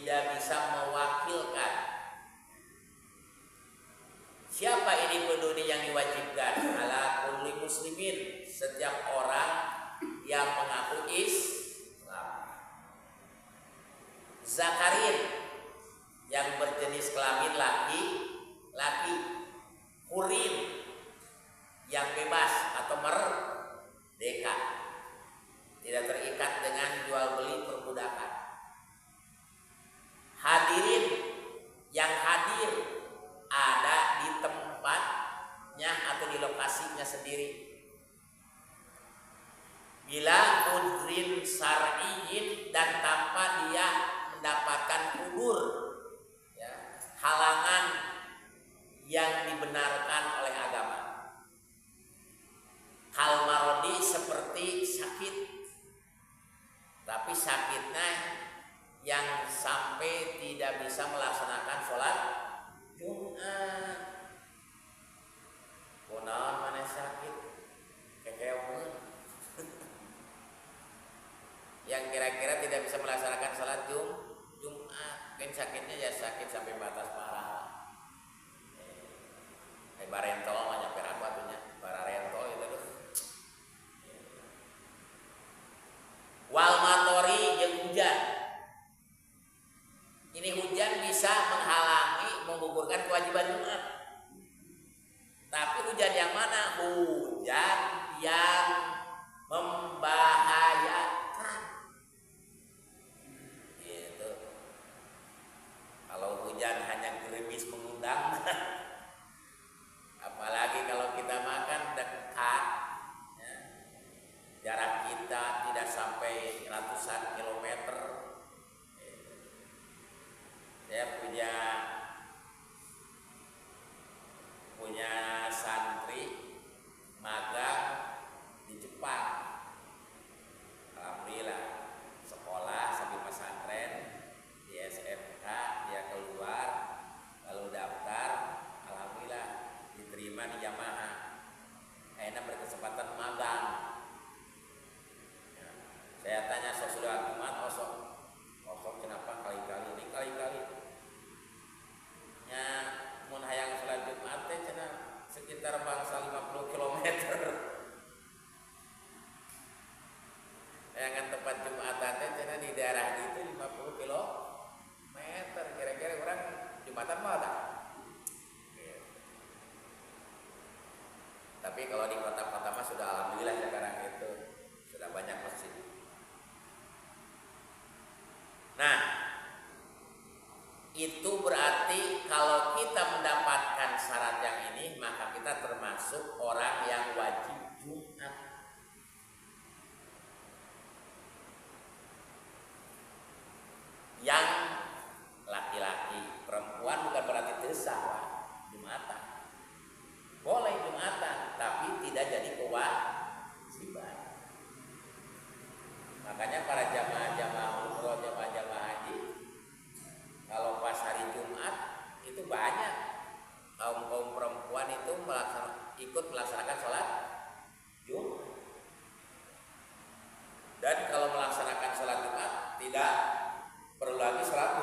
tidak bisa mewakilkan. Siapa ini peduli yang diwajibkan? Ala kulli muslimin, setiap orang yang mengaku Islam. Zakarin, yang berjenis kelamin laki, hurin, yang bebas atau merdeka, tidak terikat dengan jual beli perbudakan. Hadirin, yang hadir ada di tempatnya atau di lokasinya sendiri. Bila udrin syar'iyyin, dan tanpa dia mendapatkan udzur, ya, halangan yang dibenarkan oleh agama. Hal marodi, seperti sakit, tapi sakitnya yang sampai tidak bisa melaksanakan sholat Jumat. Kunaon mana sakit kekeong yang kira-kira tidak bisa melaksanakan sholat Jumat. Mungkin sakitnya ya sakit sampai batas parah. Barentol mah nyampe rapatunya, bararentol itu tuh. Wal matori, jeung hujan. Ini hujan bisa menghalangi menggugurkan kewajiban Jumat. Tapi hujan yang mana? Hujan yang membahayakan. Gitu. Kalau hujan hanya gerimis mengundang, apalagi kalau kita makan dekat, ya, jarak kita tidak sampai ratusan kilometer. Saya punya santri magang di Jepang. Alhamdulillah, sekolah sambil pesantren di SMK, dia keluar lalu daftar, alhamdulillah diterima di Yamaha. Enak berkesempatan magang. Ya, saya tanya sudah gimana osok kenapa kali-kali ini kali-kali nya mun hayang salat Jumat teh cenah sekitar bangsa 50 km. Hayangan tempat Jumatan teh cenah di daerah itu 50 km. Kira-kira orang Jumatan mah ada. Tapi kalau di kota-kota mah sudah alhamdulillah sekarang itu sudah banyak masjid. Nah, itu berarti kalau kita mendapatkan syarat yang ini, maka kita termasuk orang yang wajib Jumat. Yang laki-laki, perempuan bukan berarti tersah Jumatan. Boleh Jumatan, tapi tidak jadi kewajiban. Makanya para jamaah umroh, jamaah haji, kalau pas hari Jumat itu banyak kaum perempuan itu ikut melaksanakan sholat Jumat. Dan kalau melaksanakan sholat Jumat tidak perlu lagi sholat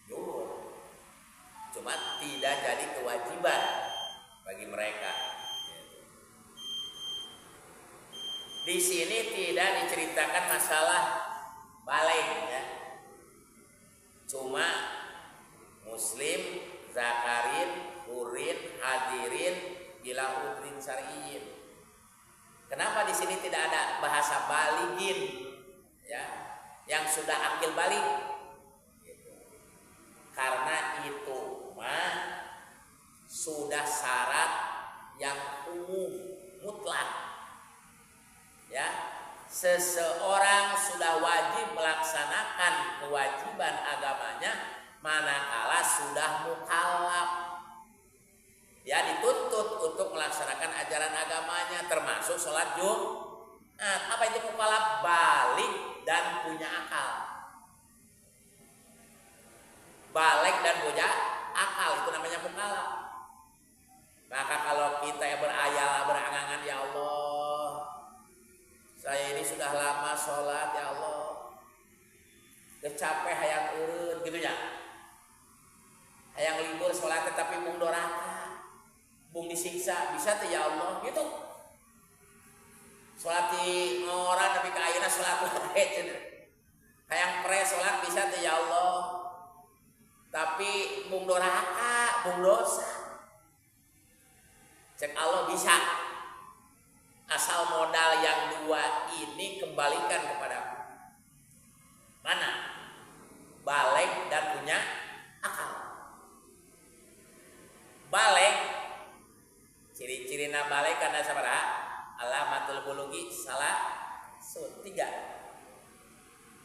Zuhur. Cuma tidak jadi kewajiban bagi mereka. Di sini tidak diceritakan masalah balik, ya. Cuma muslim, zakarin, hurin, hadirin, bila udrin syar'iyyin. Kenapa di sini tidak ada bahasa baligin, ya, yang sudah akil balik? Karena itu mah sudah syarat yang umum mutlak. Ya, seseorang sudah wajib melaksanakan kewajiban agamanya manakala sudah mukallaf. Ya, dituntut untuk melaksanakan ajaran agamanya, termasuk sholat Jumat. Apa itu mukallaf? Balik dan punya akal. Balik dan punya akal itu namanya mukallaf. Maka kalau kita berayal berangan-angan, ya Allah, saya ini sudah lama sholat, ya Allah, capek hayang urut, hayang libur sholat tapi mung doraka, mung disiksa bisa tuh ya Allah gitu. Sholat di ngoran tapi ka ayeuna sholat wae cenah. Hayang pre sholat bisa tuh ya Allah. Tapi mung doraka, mung dosa. Cek Allah bisa. Asal modal yang dua ini kembalikan kepadaku. Mana? Balik dan punya akal. Balik. Ciri-cirina balik karena sabaraha? Alamatul bulugi salah 3.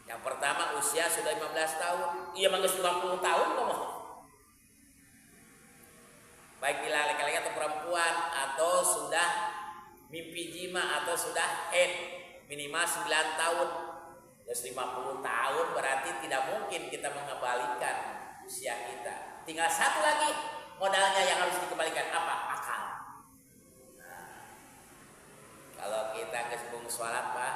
Yang pertama usia sudah 15 tahun. Iya manggeus 50 tahun komo. Baik bila laki-laki atau perempuan atau sudah mimpi jima atau sudah minimal 9 tahun. Terus 50 tahun berarti tidak mungkin kita mengembalikan usia kita. Tinggal satu lagi modalnya yang harus dikembalikan apa? Akal. Nah, kalau kita kesebung sholat Pak,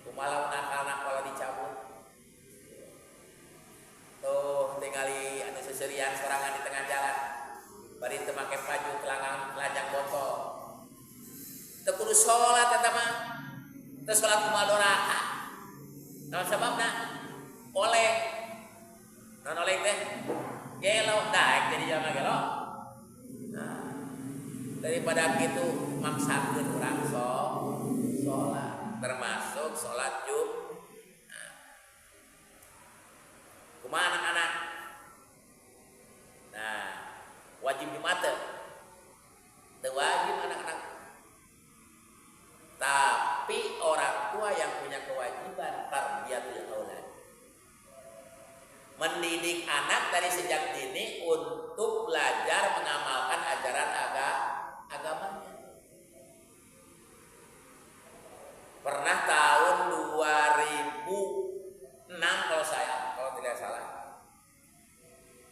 kumaha akal kalau dicabut. Tuh tinggali anu seserian sorangan di tengah jalan. Bari teu make baju telanjang botol. Teu kudu sholat eta mah. Teu sholat kumaha doraka. Naon sababna? Oleh. Naon oleh teh? Gelo, daek jadi jangan gelo. Nah, daripada kitu maksakeun urang sholat, termasuk sholat Jumat. Nah, kumaha anak-anak? Nah, wajib Jumat teu wajib anak-anak. Tapi orang tua yang punya kewajiban tarbiyatul aulad, mendidik anak dari sejak dini untuk belajar mengamalkan ajaran agamanya. Pernah tahun 2006 kalau tidak salah,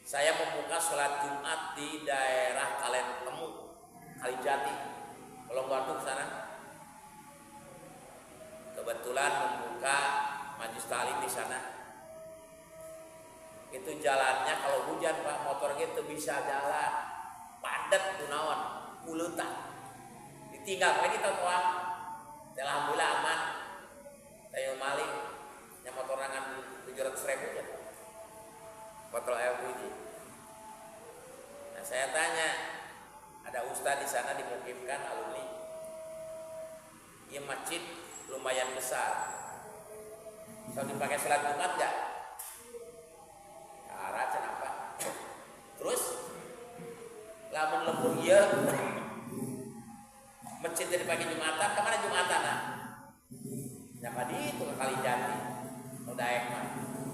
saya membuka sholat Jumat di daerah Kalentemu, Kalijati, Kolong Batu sana. Kebetulan membuka majlis taklim di sana. Itu jalannya kalau hujan Pak, motor gitu bisa jalan padat kunaon ulutan. Ditinggal lagi trotoar. Alhamdulillah aman. Saya maling yang motor rangan 700.000 ya. Botol LPG. Nah, saya tanya, ada ustaz di sana dimukimkan alumni. Ini masjid lumayan besar. So dipakai sholat Jumat enggak? Cara kenapa? Terus lamun lembur ieu masjid dipakai Jumatan, kemana Jumatan nah? Nyapa di itu ke Kalijati. Nu daek mah.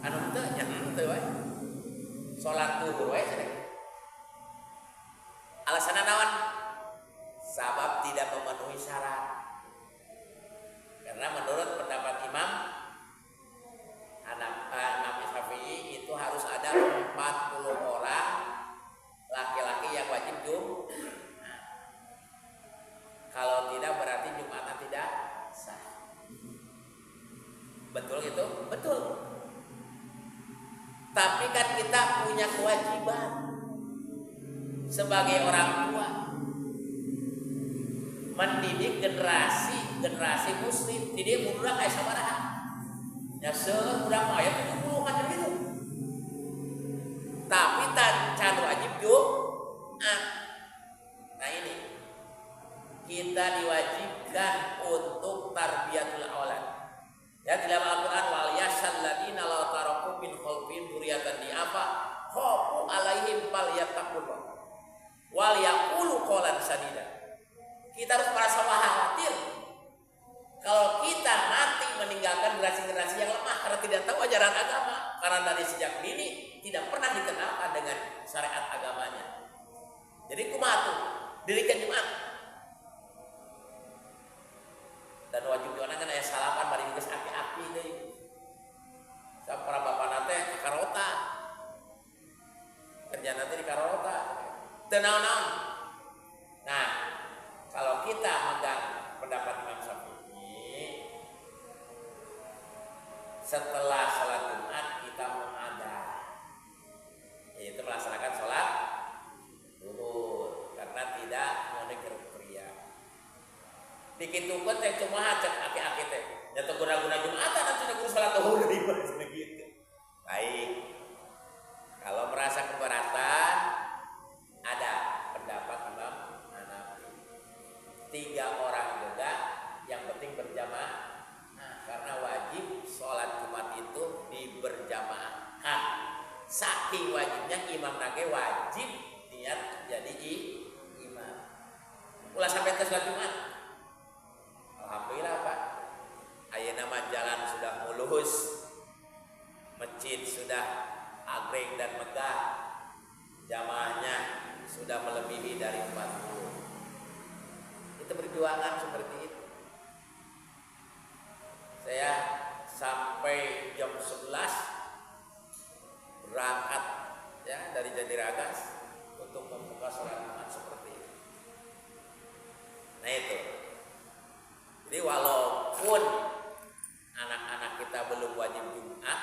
Anu teu nya teu we. Salat zuhur we cenah. Alasanna naon? Sabab tidak memenuhi syarat. Karena menurut pendapat Imam Syafi'i itu harus ada 40 orang laki-laki yang wajib Jumat. Kalau tidak berarti Jumatan tidak sah. Betul itu? Betul. Tapi kan kita punya kewajiban sebagai orang tua mendidik generasi muslim. Didik budak kayak sabaraha? Ya seurang mah aya 70 kan gitu. Tapi can wajib Jumat. Nah ini kita diwajibkan untuk tarbiyatul aulad. Ya di dalam Al-Qur'an wal yashal ladina law taraku min khalfihim dzurriyyatan di'afa khafu alaihim falyattaqullah wal yaqulu qawlan sadida. Kita harus merasa khawatir kalau kita mati meninggalkan generasi-generasi yang lemah karena tidak tahu ajaran agama, karena dari sejak dini tidak pernah dikenalkan dengan syariat agamanya. Jadi kumaha tuh? Dirikan Jumat. Dan wajib diona kan aya salapan bari geus api-api deui. Sampara bapana teh karota. Kerja nanti di karota. Teu naon-naon. Nah, kalau kita megang pendapat Imam Syafi'i, setelah sholat Jumat kita mengadab gitu kan teh cuma cek aki-aki teh. Ya teu guna-guna Jumatan atuh guru salat zuhur deui gitu. Baik. Kalau merasa keberatan ada pendapat Imam Hanafi. 3 orang juga yang penting berjamaah. Nah, karena wajib sholat Jumat itu diberjamaahkan. Saking wajibnya imam nage wajib niat jadi imam. Ulah sampai ke sholat Jumat. Alhamdulillah Pak. Ayeuna mah jalan sudah mulus. Masjid sudah agreng dan megah. Jamaahnya sudah melebihi dari 40. Itu perjuangan seperti itu. Saya sampai jam 11 berangkat ya dari Jatiragas untuk membuka sholat Jumat seperti itu. Nah itu. Jadi walaupun anak-anak kita belum wajib Jumat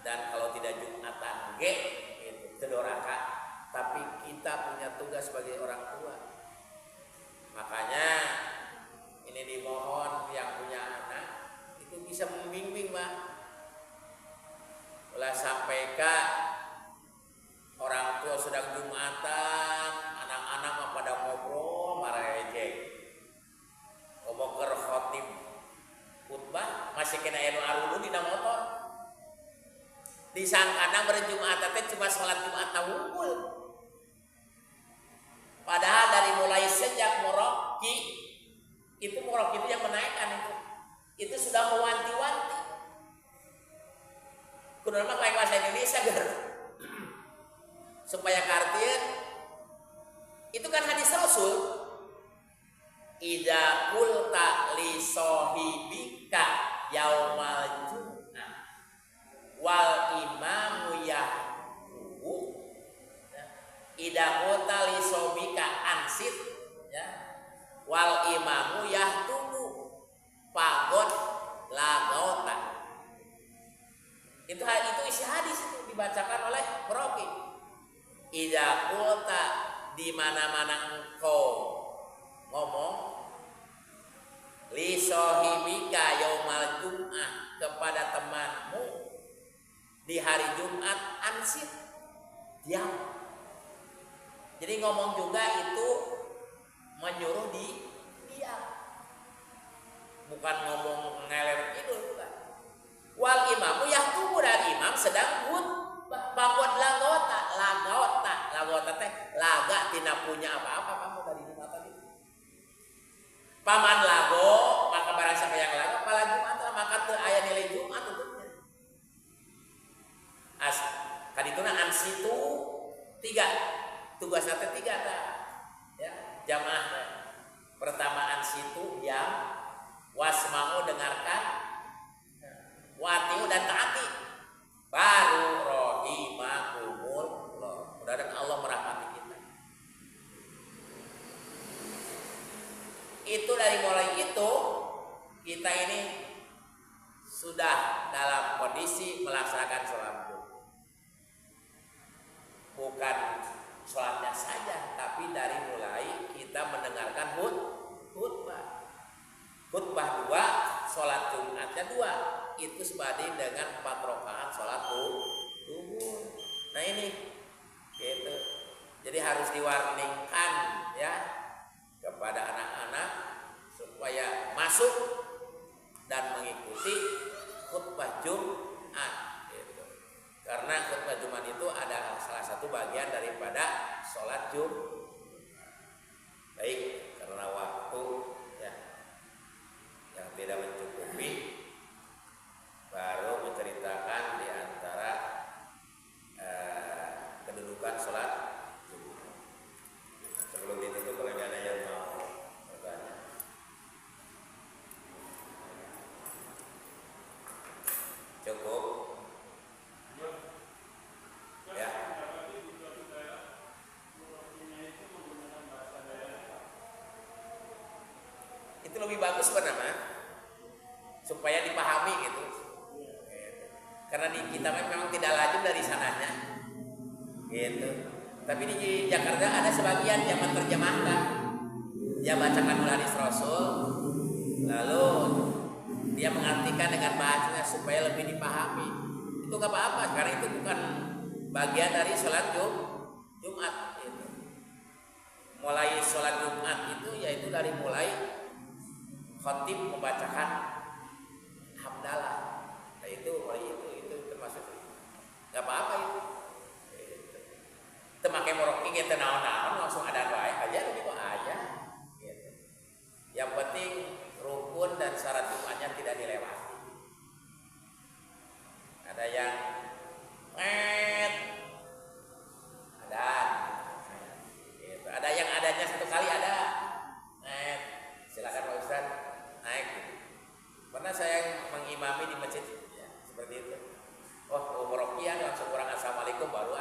dan kalau tidak Jumatan itu cedoraka, tapi kita punya tugas sebagai orang tua. Makanya ini dimohon yang punya anak itu bisa membimbing Pak. Ulah sampai orang tua sedang Jumatan, anak-anak mah pada ngobrol marejek. Ngomong ke khotib khutbah masih kena anu arulu dina motor. Disangkana berjumatan teh cuma salat Jumat wungkul. Padahal dari mulai sejak Moroki itu yang menaikkan itu sudah mewanti-wanti. Kudu mah kayak bahasa Indonesia ger. Supaya kartieun itu kan hadis Rasul. Idza qulta li sahibika yaumal jum'ah wal imamu yahdu idza qulta li sahibika ansit ya wal imamu yahdu pagon lagauta. Itu isi hadis itu dibacakan oleh Roki. Idza qulta di mana-mana engkau ngomong li sahibika yaumal jum'ah kepada temanmu di hari Jumat ansit diam. Jadi ngomong juga itu menyuruh diam. Bukan ngomong ngeler itu bukan. Wal imamu yahtubu dan imam sedang bakot lagota teh laga tidak punya apa-apa kamu dari Jumatan itu. Paman lago maka barang siapa yang lago pala Jumat maka teu aya nilai Jumat untuknya. Kadituna ansitu 3 tugasnya 3 tah ya jamaah teh. Pertama ansitu diam, wasma'u dengarkan, watiu dan taati, baru rohimakumullah. Mudah-mudahan Allah merahmati kita. Itu dari mulai itu kita ini sudah dalam kondisi melaksanakan sholat Jumat. Bukan sholatnya saja, tapi dari mulai kita mendengarkan khutbah. Khutbah 2, sholat Jumatnya 2. Itu sebanding dengan 4 rakaat sholat zuhur. Nah ini gitu. Jadi harus diwarningkan ya kepada anak-anak supaya masuk dan mengikuti khutbah Jumat gitu. Karena khutbah Jumat itu adalah salah satu bagian daripada sholat Jumat. Baik, karena waktu ya yang tidak mencukupi, baru menceritakan di antara kedudukan sholat Jumat. Sebelum ditutup kalau ada yang mau bertanya. Cukup? Ya. Itu lebih bagus sebenarnya supaya dipahami gitu. Karena di kita memang tidak lazim dari sananya gitu. Tapi di Jakarta ada sebagian yang menerjemahkan, dia bacakan hadis Rasul lalu dia mengartikan dengan bahasanya supaya lebih dipahami, itu nggak apa-apa karena itu bukan bagian dari sholat Jumat itu. Mulai sholat Jumat itu yaitu dari mulai khatib membacakan hamdalah. Nah itu mulai itu termasuk nggak apa-apa itu. Temakai moroki kita naon-naon langsung ada baik aja begitu aja. Gitu. Yang penting rukun dan syarat Jumatnya tidak dilewati. Ada yang ada, gitu. Ada yang adanya satu kali ada. Silakan Pak Ustaz naik. Pernah saya mengimami di masjid ya, seperti itu. Oh, morokian langsung kurang assalamualaikum baru